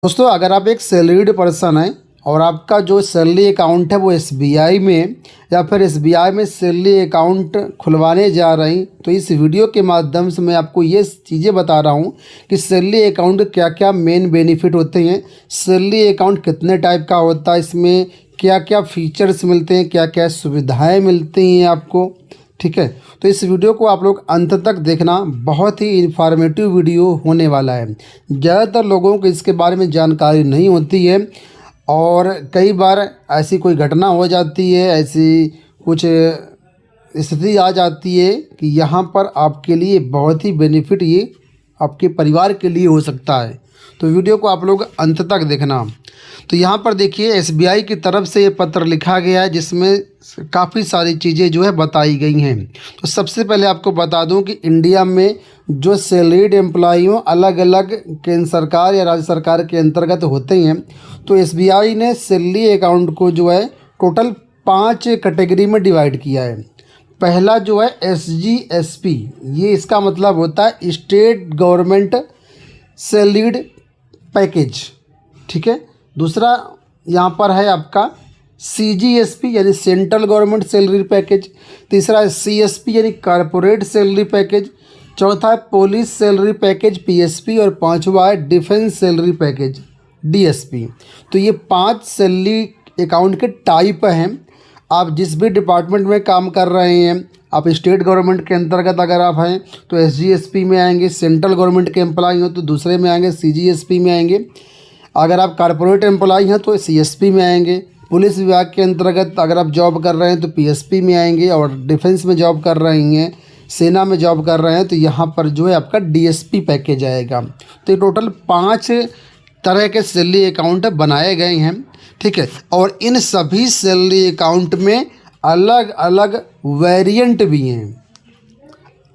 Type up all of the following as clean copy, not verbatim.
दोस्तों, अगर आप एक सैलरीड पर्सन हैं और आपका जो सैलरी अकाउंट है वो एसबीआई में या फिर एसबीआई में सैलरी अकाउंट खुलवाने जा रहे हैं, तो इस वीडियो के माध्यम से मैं आपको ये चीज़ें बता रहा हूँ कि सैलरी अकाउंट के क्या क्या मेन बेनिफिट होते हैं, सैलरी अकाउंट कितने टाइप का होता है, इसमें क्या क्या फीचर्स मिलते हैं, क्या क्या सुविधाएँ मिलती हैं आपको। ठीक है, तो इस वीडियो को आप लोग अंत तक देखना, बहुत ही इंफॉर्मेटिव वीडियो होने वाला है। ज़्यादातर लोगों को इसके बारे में जानकारी नहीं होती है और कई बार ऐसी कोई घटना हो जाती है, ऐसी कुछ स्थिति आ जाती है कि यहाँ पर आपके लिए बहुत ही बेनिफिट ये आपके परिवार के लिए हो सकता है। तो वीडियो को आप लोग अंत तक देखना। तो यहाँ पर देखिए, एसबीआई की तरफ से ये पत्र लिखा गया है जिसमें काफ़ी सारी चीज़ें जो है बताई गई हैं। तो सबसे पहले आपको बता दूं कि इंडिया में जो सैलरीड एम्प्लॉई हों, अलग अलग केंद्र सरकार या राज्य सरकार के अंतर्गत होते हैं, तो एसबीआई ने सैलरी अकाउंट को जो है टोटल 5 कैटेगरी में डिवाइड किया है। पहला जो है SGSP, ये इसका मतलब होता है स्टेट गवर्नमेंट सैलरीड पैकेज। ठीक है, दूसरा यहाँ पर है आपका CGSP यानी सेंट्रल गवर्नमेंट सैलरी पैकेज। तीसरा है CSP यानी कॉरपोरेट सैलरी पैकेज। चौथा है पुलिस सैलरी पैकेज PSP और पांचवा है डिफेंस सैलरी पैकेज DSP। तो ये 5 सैलरी अकाउंट के टाइप हैं। आप जिस भी डिपार्टमेंट में काम कर रहे हैं, आप स्टेट गवर्नमेंट के अंतर्गत अगर आप हैं तो SGSP में आएंगे, सेंट्रल गवर्नमेंट के एम्प्लॉई हो तो दूसरे में आएंगे CGSP में आएंगे, अगर आप कॉरपोरेट एम्प्लॉई हैं तो CSP में आएंगे, पुलिस विभाग के अंतर्गत अगर आप जॉब कर रहे हैं तो PSP में आएंगे, और डिफेंस में जॉब कर रहे हैं, सेना में जॉब कर रहे हैं तो यहाँ पर जो है आपका DSP पैकेज आएगा। तो ये टोटल 5 तरह के सैलरी अकाउंट बनाए गए हैं। ठीक है, और इन सभी सैलरी अकाउंट में अलग अलग वेरिएंट भी हैं।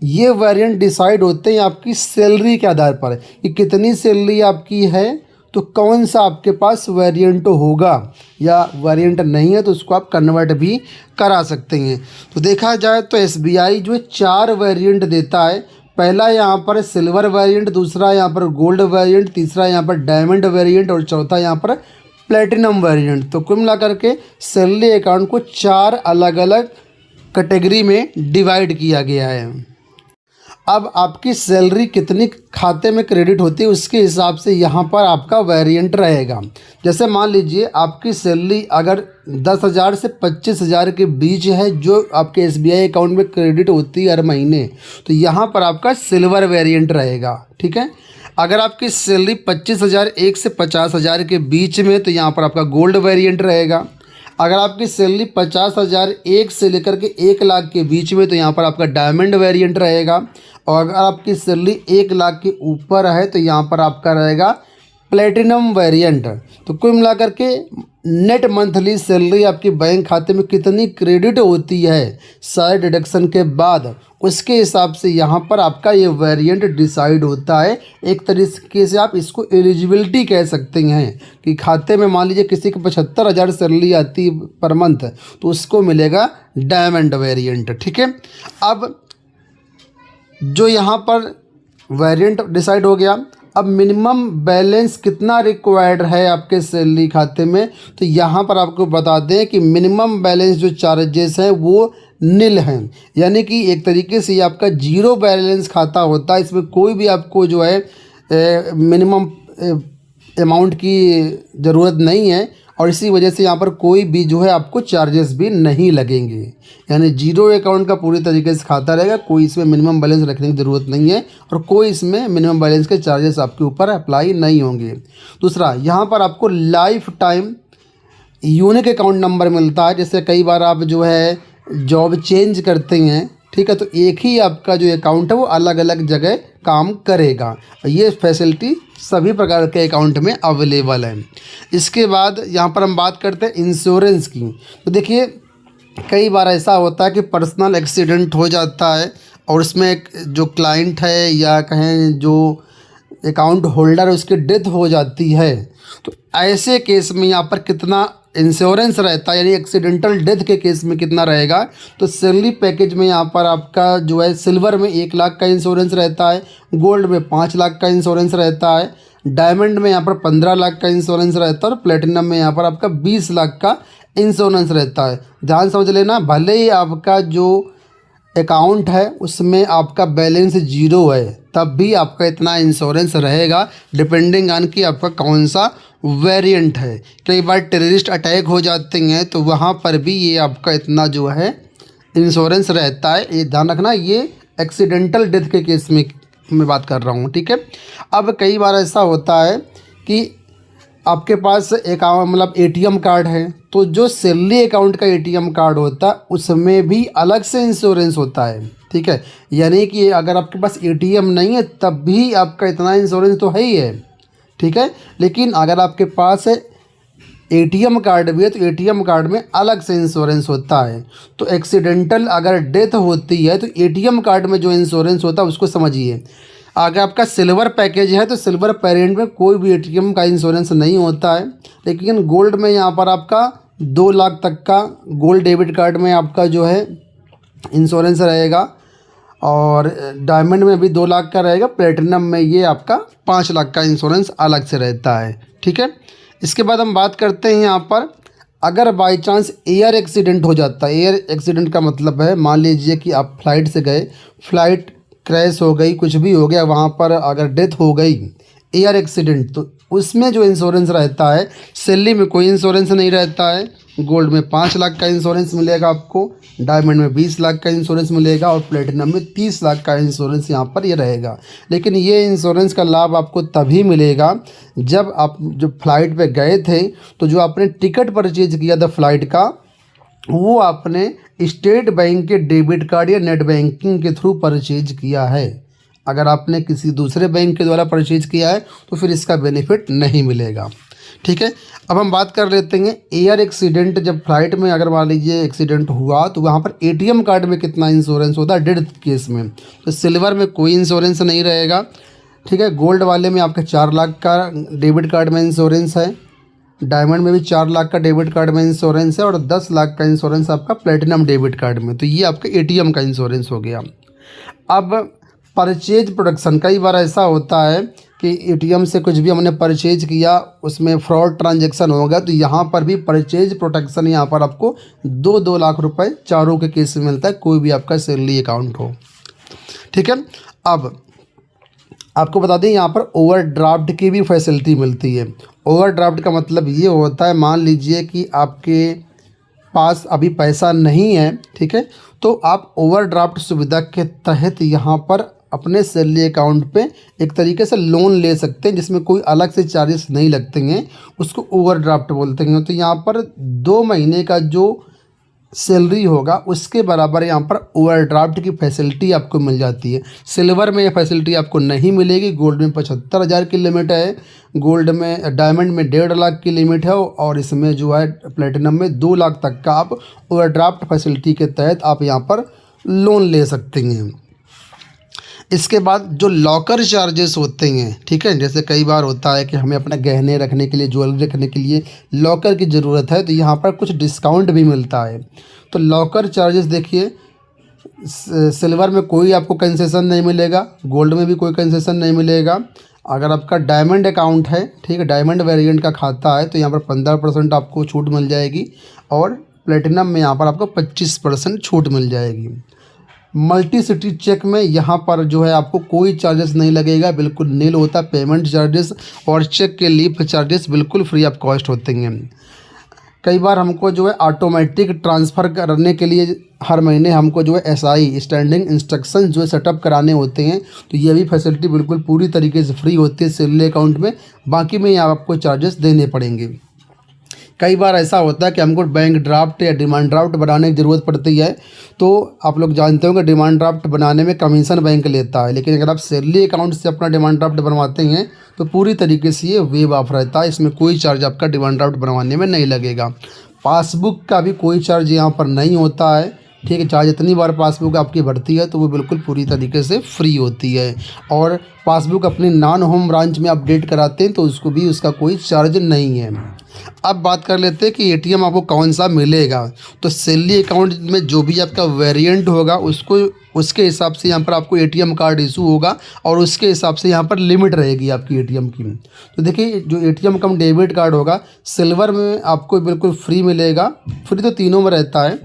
ये वेरिएंट डिसाइड होते हैं आपकी सैलरी के आधार पर कि कितनी सैलरी आपकी है तो कौन सा आपके पास वेरिएंट होगा, या वेरिएंट नहीं है तो उसको आप कन्वर्ट भी करा सकते हैं। तो देखा जाए तो एसबीआई जो है 4 वेरिएंट देता है। पहला यहाँ पर सिल्वर वेरिएंट, दूसरा यहाँ पर गोल्ड वेरिएंट, तीसरा यहाँ पर डायमंड वेरिएंट और चौथा यहाँ पर प्लेटिनम वेरिएंट। तो कुल मिलाकर के सैलरी अकाउंट को 4 अलग अलग कैटेगरी में डिवाइड किया गया है। अब आपकी सैलरी कितनी खाते में क्रेडिट होती है उसके हिसाब से यहाँ पर आपका वेरिएंट रहेगा। जैसे मान लीजिए आपकी सैलरी अगर 10,000 से 25,000 के बीच है जो आपके एसबीआई अकाउंट में क्रेडिट होती है हर महीने, तो यहाँ पर आपका सिल्वर वेरिएंट रहेगा। ठीक है, अगर आपकी सैलरी 25,001 से 50,000 के बीच में तो यहाँ पर आपका गोल्ड वेरिएंट रहेगा। अगर आपकी सैलरी 50,001 से लेकर के 1 लाख के बीच में तो यहाँ पर आपका डायमंड वेरिएंट रहेगा, और अगर आपकी सैलरी 1 लाख के ऊपर है तो यहाँ पर आपका रहेगा प्लेटिनम वेरिएंट। तो कुल मिलाकर के नेट मंथली सैलरी आपकी बैंक खाते में कितनी क्रेडिट होती है सारे डिडक्शन के बाद, उसके हिसाब से यहाँ पर आपका ये वेरिएंट डिसाइड होता है। एक तरीके से आप इसको एलिजिबिलिटी कह सकते हैं कि खाते में मान लीजिए किसी को 75,000 सैलरी आती है पर मंथ तो उसको मिलेगा डायमंड वेरिएंट। ठीक है, अब जो यहाँ पर वेरिएंट डिसाइड हो गया, अब मिनिमम बैलेंस कितना रिक्वायर्ड है आपके सैलरी खाते में, तो यहाँ पर आपको बता दें कि मिनिमम बैलेंस जो चार्जेस हैं वो नील हैं, यानी कि एक तरीके से ये आपका जीरो बैलेंस खाता होता है। इसमें कोई भी आपको जो है मिनिमम अमाउंट की ज़रूरत नहीं है, और इसी वजह से यहाँ पर कोई भी जो है आपको चार्जेस भी नहीं लगेंगे, यानी जीरो अकाउंट का पूरी तरीके से खाता रहेगा। कोई इसमें मिनिमम बैलेंस रखने की ज़रूरत नहीं है और कोई इसमें मिनिमम बैलेंस के चार्जेस आपके ऊपर अप्लाई नहीं होंगे। दूसरा, यहाँ पर आपको life time unique account number मिलता है। जैसे कई बार आप जो है जॉब चेंज करते हैं, ठीक है, तो एक ही आपका जो अकाउंट है वो अलग अलग जगह काम करेगा। ये फैसिलिटी सभी प्रकार के अकाउंट में अवेलेबल है। इसके बाद यहाँ पर हम बात करते हैं इंश्योरेंस की। तो देखिए, कई बार ऐसा होता है कि पर्सनल एक्सीडेंट हो जाता है और उसमें एक जो क्लाइंट है या कहें जो अकाउंट होल्डर है उसकी डेथ हो जाती है, तो ऐसे केस में यहाँ पर कितना इंश्योरेंस रहता है, यानी एक्सीडेंटल डेथ के केस में कितना रहेगा। तो सैलरी पैकेज में यहाँ पर आपका जो है सिल्वर में 1 लाख का इंश्योरेंस रहता है, गोल्ड में 5 लाख का इंश्योरेंस रहता है, डायमंड में यहाँ पर 15 लाख का इंश्योरेंस रहता है और प्लेटिनम में यहाँ पर आपका 20 लाख का इंश्योरेंस रहता है। ध्यान समझ लेना, भले ही आपका जो अकाउंट है उसमें आपका बैलेंस 0 है, तब भी आपका इतना इंश्योरेंस रहेगा, डिपेंडिंग ऑन कि आपका कौन सा वेरिएंट है। कई बार टेररिस्ट अटैक हो जाते हैं तो वहाँ पर भी ये आपका इतना जो है इंश्योरेंस रहता है। ये ध्यान रखना, ये एक्सीडेंटल डेथ के केस में मैं बात कर रहा हूँ, ठीक है। अब कई बार ऐसा होता है कि आपके पास एक मतलब एटीएम कार्ड है, तो जो सैलरी अकाउंट का एटीएम कार्ड होता है उसमें भी अलग से इंश्योरेंस होता है, ठीक है। यानी कि अगर आपके पास एटीएम नहीं है तब भी आपका इतना इंश्योरेंस तो है ही है, ठीक है। लेकिन अगर आपके पास एटीएम कार्ड भी है तो एटीएम कार्ड में अलग से इंश्योरेंस होता है। तो एक्सीडेंटल अगर डेथ होती है तो एटीएम कार्ड में जो इंश्योरेंस होता है उसको समझिए। अगर आपका सिल्वर पैकेज है तो सिल्वर वेरिएंट में कोई भी एटीएम का इंश्योरेंस नहीं होता है, लेकिन गोल्ड में यहाँ पर आपका 2 लाख तक का गोल्ड डेबिट कार्ड में आपका जो है इंश्योरेंस रहेगा, और डायमंड में भी 2 लाख का रहेगा, प्लेटिनम में ये आपका 5 लाख का इंश्योरेंस अलग से रहता है, ठीक है। इसके बाद हम बात करते हैं यहाँ पर, अगर बाई चांस एयर एक्सीडेंट हो जाता है। एयर एक्सीडेंट का मतलब है, मान लीजिए कि आप फ्लाइट से गए, फ्लाइट क्रैश हो गई, कुछ भी हो गया, वहाँ पर अगर डेथ हो गई एयर एक्सीडेंट, तो उसमें जो इंश्योरेंस रहता है, सैलरी में कोई इंश्योरेंस नहीं रहता है। गोल्ड में 5 लाख का इंश्योरेंस मिलेगा आपको, डायमंड में 20 लाख का इंश्योरेंस मिलेगा और प्लेटिनम में 30 लाख का इंश्योरेंस यहाँ पर ये रहेगा। लेकिन ये इंश्योरेंस का लाभ आपको तभी मिलेगा जब आप जब फ्लाइट पे गए थे तो जो आपने टिकट परचेज किया था फ्लाइट का, वो आपने स्टेट बैंक के डेबिट कार्ड या नेट बैंकिंग के थ्रू परचेज किया है। अगर आपने किसी दूसरे बैंक के द्वारा परचेज किया है तो फिर इसका बेनिफिट नहीं मिलेगा, ठीक है। अब हम बात कर लेते हैं एयर एक्सीडेंट। जब फ्लाइट में अगर मान लीजिए एक्सीडेंट हुआ तो वहाँ पर एटीएम कार्ड में कितना इंश्योरेंस होता है डेथ केस में, तो सिल्वर में कोई इंश्योरेंस नहीं रहेगा, ठीक है। गोल्ड वाले में आपके 4 लाख का डेबिट कार्ड में इंश्योरेंस है, डायमंड में भी 4 लाख का डेबिट कार्ड में इंश्योरेंस है और 10 लाख का इंश्योरेंस आपका प्लेटिनम डेबिट कार्ड में। तो ये आपका एटीएम का इंश्योरेंस हो गया। अब परचेज प्रोटेक्शन, कई बार ऐसा होता है कि एटीएम से कुछ भी हमने परचेज किया, उसमें फ्रॉड ट्रांजैक्शन हो गया, तो यहाँ पर भी परचेज प्रोटेक्शन यहाँ पर आपको 2-2 लाख रुपए चारों के केस में मिलता है, कोई भी आपका सैलरी अकाउंट हो, ठीक है। अब आपको बता दें यहाँ पर ओवरड्राफ्ट की भी फैसिलिटी मिलती है। ओवरड्राफ्ट का मतलब ये होता है, मान लीजिए कि आपके पास अभी पैसा नहीं है, ठीक है, तो आप ओवरड्राफ्ट सुविधा के तहत यहाँ पर अपने सैलरी अकाउंट पे एक तरीके से लोन ले सकते हैं जिसमें कोई अलग से चार्जेस नहीं लगते हैं, उसको ओवरड्राफ्ट बोलते हैं। तो यहाँ पर 2 महीने का जो सैलरी होगा उसके बराबर यहाँ पर ओवरड्राफ्ट की फैसिलिटी आपको मिल जाती है। सिल्वर में ये फैसिलिटी आपको नहीं मिलेगी। गोल्ड में 75,000 की लिमिट है, गोल्ड में डायमंड में 1.5 लाख की लिमिट है, और इसमें जो है प्लेटिनम में 2 लाख तक का आप ओवरड्राफ्ट फैसिलिटी के तहत आप यहाँ पर लोन ले सकते हैं। इसके बाद जो लॉकर चार्जेस होते हैं, ठीक है, जैसे कई बार होता है कि हमें अपने गहने रखने के लिए, ज्वेलरी रखने के लिए लॉकर की ज़रूरत है, तो यहाँ पर कुछ डिस्काउंट भी मिलता है। तो लॉकर चार्जेस देखिए, सिल्वर में कोई आपको कंसेशन नहीं मिलेगा, गोल्ड में भी कोई कंसेशन नहीं मिलेगा। अगर आपका डायमंड अकाउंट है, ठीक है, डायमंड वेरिएंट का खाता है, तो यहाँ पर 15% आपको छूट मिल जाएगी, और प्लेटिनम में यहाँ पर आपको 25% छूट मिल जाएगी। मल्टी सिटी चेक में यहाँ पर जो है आपको कोई चार्जेस नहीं लगेगा, बिल्कुल नील होता पेमेंट चार्जेस, और चेक के लीफ चार्जेस बिल्कुल फ्री ऑफ कॉस्ट होते हैं। कई बार हमको जो है ऑटोमेटिक ट्रांसफ़र करने के लिए हर महीने हमको जो है एसआई स्टैंडिंग इंस्ट्रक्शन जो है सेटअप कराने होते हैं, तो ये भी फैसिलिटी बिल्कुल पूरी तरीके से फ्री होती है सैलरी अकाउंट में। बाकी में यहाँ आपको चार्जेस देने पड़ेंगे। कई बार ऐसा होता है कि हमको बैंक ड्राफ्ट या डिमांड ड्राफ्ट बनाने की ज़रूरत पड़ती है, तो आप लोग जानते हो कि डिमांड ड्राफ्ट बनाने में कमीशन बैंक लेता है, लेकिन अगर आप सैलरी अकाउंट से अपना डिमांड ड्राफ्ट बनवाते हैं तो पूरी तरीके से ये वेव ऑफ रहता है, इसमें कोई चार्ज आपका डिमांड ड्राफ्ट बनवाने में नहीं लगेगा। पासबुक का भी कोई चार्ज यहाँ पर नहीं होता है, ठीक है, चाहे जितनी बार पासबुक आपकी भरती है तो वो बिल्कुल पूरी तरीके से फ्री होती है। और पासबुक अपने नॉन होम ब्रांच में अपडेट कराते हैं तो उसको भी उसका कोई चार्ज नहीं है। अब बात कर लेते हैं कि एटीएम आपको कौन सा मिलेगा। तो सैलरी अकाउंट में जो भी आपका वेरिएंट होगा उसको उसके हिसाब से यहाँ पर आपको एटीएम कार्ड इशू होगा और उसके हिसाब से यहाँ पर लिमिट रहेगी आपकी एटीएम की। तो देखिए जो एटीएम कम डेबिट कार्ड होगा सिल्वर में आपको बिल्कुल फ्री मिलेगा, फ्री तो तीनों में रहता है,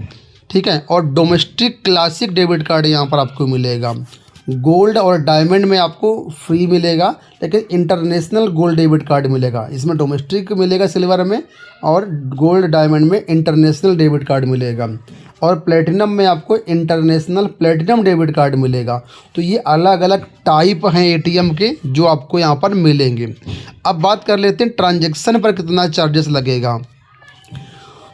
ठीक है। और डोमेस्टिक क्लासिक डेबिट कार्ड यहाँ पर आपको मिलेगा। गोल्ड और डायमंड में आपको फ्री मिलेगा, लेकिन इंटरनेशनल गोल्ड डेबिट कार्ड मिलेगा। इसमें डोमेस्टिक मिलेगा सिल्वर में और गोल्ड डायमंड में इंटरनेशनल डेबिट कार्ड मिलेगा। और प्लेटिनम में आपको इंटरनेशनल प्लेटिनम डेबिट कार्ड मिलेगा। तो ये अलग अलग टाइप हैं एटीएम के जो आपको यहाँ पर मिलेंगे। अब बात कर लेते हैं ट्रांजैक्शन पर कितना चार्जेस लगेगा।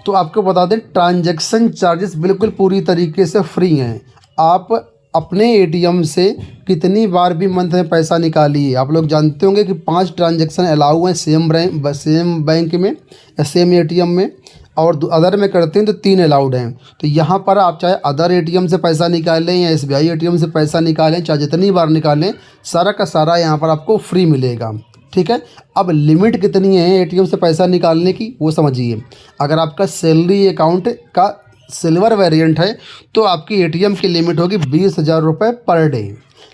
तो आपको बता दें ट्रांजैक्शन चार्जेस बिल्कुल पूरी तरीके से फ्री हैं। आप अपने एटीएम से कितनी बार भी मंथ में पैसा निकालिए। आप लोग जानते होंगे कि 5 ट्रांजैक्शन अलाउ हैं सेम बैंक में या सेम एटीएम में, और अदर में करते हैं तो 3 अलाउड हैं। तो यहाँ पर आप चाहे अदर एटीएम से पैसा निकालें या एसबीआई एटीएम से पैसा निकालें, चाहे जितनी बार निकालें, सारा का सारा यहाँ पर आपको फ्री मिलेगा, ठीक है। अब लिमिट कितनी है एटीएम से पैसा निकालने की वो समझिए। अगर आपका सैलरी अकाउंट का सिल्वर वेरिएंट है तो आपकी एटीएम की लिमिट होगी 20,000 रुपये पर डे।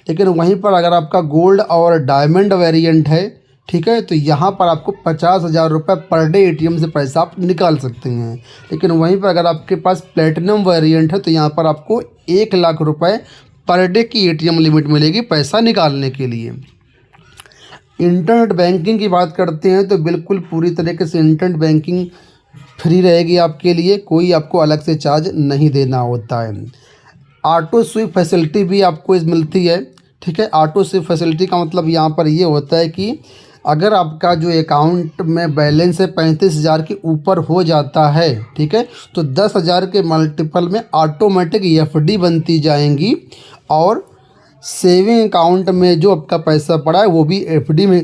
लेकिन वहीं पर अगर आपका गोल्ड और डायमंड वेरिएंट है, ठीक है, तो यहाँ पर आपको 50,000 रुपये पर डे एटीएम से पैसा आप निकाल सकते हैं। लेकिन वहीं पर अगर आपके पास प्लेटिनम वेरिएंट है तो यहाँ पर आपको 1,00,000 रुपये पर डे की एटीएम लिमिट मिलेगी पैसा निकालने के लिए। इंटरनेट बैंकिंग की बात करते हैं तो बिल्कुल पूरी तरीके से इंटरनेट बैंकिंग फ्री रहेगी आपके लिए, कोई आपको अलग से चार्ज नहीं देना होता है। ऑटो स्वीप फैसिलिटी भी आपको मिलती है, ठीक है। ऑटो स्वीप फैसिलिटी का मतलब यहाँ पर ये होता है कि अगर आपका जो अकाउंट में बैलेंस है 35,000 के ऊपर हो जाता है, ठीक है, तो 10,000 के मल्टीपल में ऑटोमेटिक एफडी बनती जाएंगी और सेविंग अकाउंट में जो आपका पैसा पड़ा है वो भी एफडी में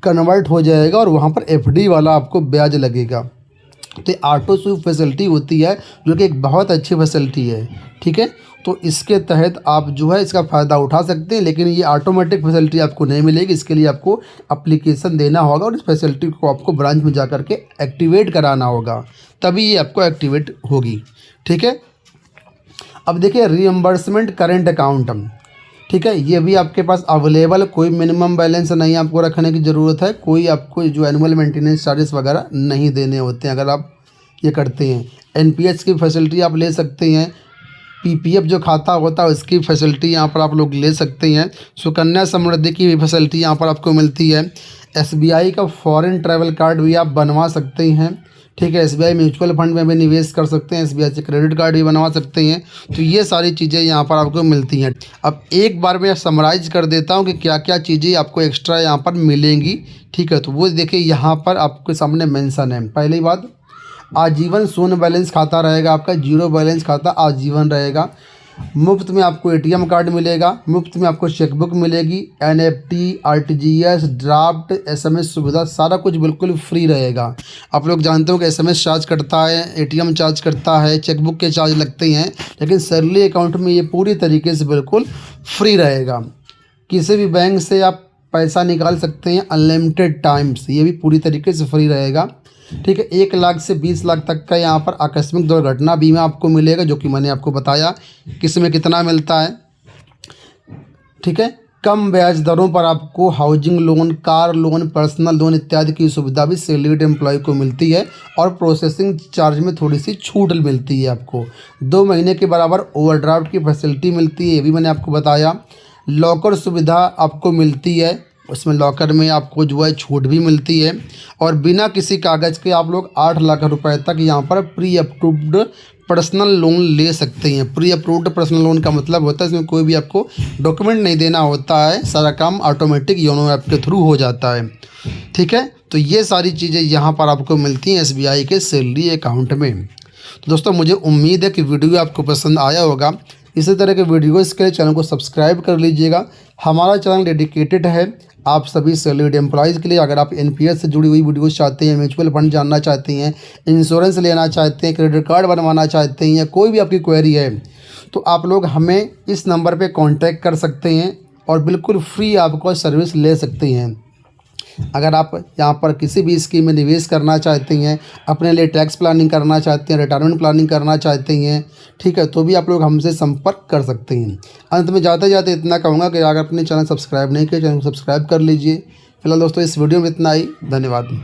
कन्वर्ट हो जाएगा और वहाँ पर एफडी वाला आपको ब्याज लगेगा। तो ऑटो स्वीप फैसिलिटी होती है जो कि एक बहुत अच्छी फैसिलिटी है, ठीक है। तो इसके तहत आप जो है इसका फ़ायदा उठा सकते हैं, लेकिन ये ऑटोमेटिक फैसिलिटी आपको नहीं मिलेगी। इसके लिए आपको एप्लीकेशन देना होगा और इस फैसिलिटी को आपको ब्रांच में जा कर के एक्टिवेट कराना होगा, तभी ये आपको एक्टिवेट होगी, ठीक है। अब देखिए रीइंबर्समेंट करेंट अकाउंट, ठीक है, ये भी आपके पास अवेलेबल, कोई मिनिमम बैलेंस नहीं आपको रखने की ज़रूरत है, कोई आपको जो एनुअल मेंटेनेंस चार्जेस वगैरह नहीं देने होते हैं अगर आप ये करते हैं। एनपीएस की फैसिलिटी आप ले सकते हैं, पीपीएफ जो खाता होता है उसकी फैसिलिटी यहाँ पर आप लोग ले सकते हैं। सुकन्या समृद्धि की भी फैसिलिटी यहाँ पर आपको मिलती है। एसबीआई का फॉरेन ट्रैवल कार्ड भी आप बनवा सकते हैं, ठीक है। एसबीआई म्यूचुअल फंड में भी निवेश कर सकते हैं, एसबीआई से क्रेडिट कार्ड भी बनवा सकते हैं। तो ये सारी चीज़ें यहाँ पर आपको मिलती हैं। अब एक बार मैं समराइज़ कर देता हूँ कि क्या क्या चीज़ें आपको एक्स्ट्रा यहाँ पर मिलेंगी, ठीक है। तो वो देखिए यहाँ पर आपके सामने मेंशन है। पहली बात, आजीवन शून्य बैलेंस खाता रहेगा आपका, जीरो बैलेंस खाता आजीवन रहेगा। मुफ्त में आपको एटीएम कार्ड मिलेगा, मुफ्त में आपको चेकबुक मिलेगी, एनएफटी, आरटीजीएस, ड्राफ्ट, एसएमएस सुविधा, सारा कुछ बिल्कुल फ्री रहेगा। आप लोग जानते हो कि एसएमएस चार्ज करता है, एटीएम चार्ज करता है, चेकबुक के चार्ज लगते हैं, लेकिन सैलरी अकाउंट में ये पूरी तरीके से बिल्कुल फ्री रहेगा। किसी भी बैंक से आप पैसा निकाल सकते हैं अनलिमिटेड टाइम्स, ये भी पूरी तरीके से फ्री रहेगा, ठीक है। 1 लाख से 20 लाख तक का यहाँ पर आकस्मिक दुर्घटना बीमा आपको मिलेगा, जो कि मैंने आपको बताया किस में कितना मिलता है, ठीक है। कम ब्याज दरों पर आपको housing loan, car loan, personal loan इत्यादि की सुविधा भी सैलरीड एम्प्लॉय को मिलती है और प्रोसेसिंग चार्ज में थोड़ी सी छूट मिलती है आपको। 2 महीने के बराबर ओवरड्राफ्ट की फैसिलिटी मिलती है, ये भी मैंने आपको बताया। लॉकर सुविधा आपको मिलती है, उसमें लॉकर में आपको जो है छूट भी मिलती है। और बिना किसी कागज़ के आप लोग 8 लाख रुपए तक यहाँ पर प्री अप्रूव्ड पर्सनल लोन ले सकते हैं। प्री अप्रूव्ड पर्सनल लोन का मतलब होता है इसमें कोई भी आपको डॉक्यूमेंट नहीं देना होता है, सारा काम ऑटोमेटिक योनो ऐप के थ्रू हो जाता है, ठीक है। तो ये सारी चीज़ें यहाँ पर आपको मिलती हैं एसबीआई के सैलरी अकाउंट में। तो दोस्तों मुझे उम्मीद है कि वीडियो आपको पसंद आया होगा। इसी तरह के वीडियोज़ के लिए चैनल को सब्सक्राइब कर लीजिएगा। हमारा चैनल डेडिकेटेड है आप सभी सैलरीड एम्प्लॉयज़ के लिए। अगर आप एनपीएस से जुड़ी हुई वीडियोस चाहते हैं, म्यूचुअल फंड जानना चाहते हैं, इंश्योरेंस लेना चाहते हैं, क्रेडिट कार्ड बनवाना चाहते हैं, या कोई भी आपकी क्वेरी है, तो आप लोग हमें इस नंबर पे कांटेक्ट कर सकते हैं और बिल्कुल फ्री आपको सर्विस ले सकते हैं। अगर आप यहाँ पर किसी भी स्कीम में निवेश करना चाहते हैं, अपने लिए टैक्स प्लानिंग करना चाहते हैं, रिटायरमेंट प्लानिंग करना चाहते हैं, ठीक है, तो भी आप लोग हमसे संपर्क कर सकते हैं। अंत में जाते जाते इतना कहूँगा कि अगर अपने चैनल सब्सक्राइब नहीं किया, चैनल को सब्सक्राइब कर लीजिए। फिलहाल दोस्तों इस वीडियो में इतना ही। धन्यवाद।